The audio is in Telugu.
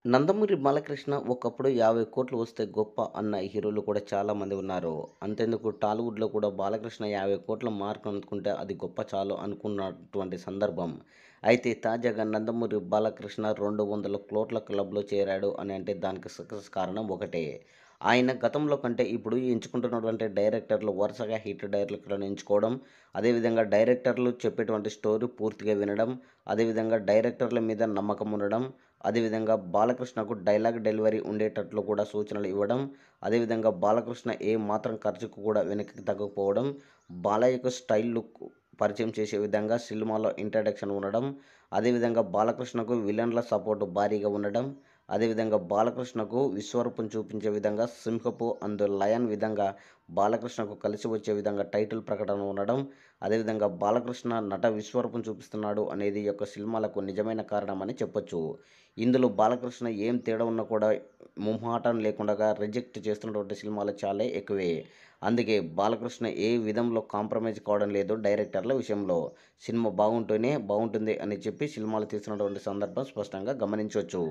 నందమూరి బాలకృష్ణ ఒకప్పుడు 50,00,00,000 వస్తే గొప్ప అన్న హీరోలు కూడా చాలామంది ఉన్నారు. అంతెందుకు టాలీవుడ్‌లో కూడా బాలకృష్ణ 50,00,00,000 మార్క్ అందుకుంటే అది గొప్ప చాలు అనుకున్నటువంటి సందర్భం. అయితే తాజాగా నందమూరి బాలకృష్ణ 200,00,00,000 క్లబ్‌లో చేరాడు అని అంటే దానికి సక్సెస్ కారణం ఒకటే. ఆయన గతంలో కంటే ఇప్పుడు ఎంచుకుంటున్నటువంటి డైరెక్టర్లు వరుసగా హిట్ డైరెక్టర్లను ఎంచుకోవడం, అదేవిధంగా డైరెక్టర్లు చెప్పేటువంటి స్టోరీ పూర్తిగా వినడం, అదేవిధంగా డైరెక్టర్ల మీద నమ్మకం ఉండడం, అదేవిధంగా బాలకృష్ణకు డైలాగ్ డెలివరీ ఉండేటట్లు కూడా సూచనలు ఇవ్వడం, అదేవిధంగా బాలకృష్ణ ఏ మాత్రం ఖర్చుకు కూడా వెనక్కి తగ్గకపోవడం, బాలయ్యకు స్టైల్ లుక్ పరిచయం చేసే విధంగా సినిమాలో ఇంట్రడక్షన్ ఉండడం, అదేవిధంగా బాలకృష్ణకు విలన్ల సపోర్ట్ భారీగా ఉండడం, అదేవిధంగా బాలకృష్ణకు విశ్వరూపం చూపించే విధంగా 'సింహపు అండ్ లయన్' విధంగా బాలకృష్ణకు కలిసి వచ్చే విధంగా టైటిల్ ప్రకటన ఉండడం, అదేవిధంగా బాలకృష్ణ నట విశ్వరూపం చూపిస్తున్నాడు అనేది ఈ యొక్క సినిమాలకు నిజమైన కారణమని చెప్పొచ్చు. ఇందులో బాలకృష్ణ ఏం తేడా ఉన్నా కూడా మొహమాటం లేకుండగా రిజెక్ట్ చేస్తున్నటువంటి సినిమాలు చాలా ఎక్కువే. అందుకే బాలకృష్ణ ఏ విధంలో కాంప్రమైజ్ కావడం లేదు డైరెక్టర్ల విషయంలో. సినిమా బాగుంటేనే బాగుంటుంది అని చెప్పి సినిమాలు తీస్తున్నటువంటి సందర్భం స్పష్టంగా గమనించొచ్చు.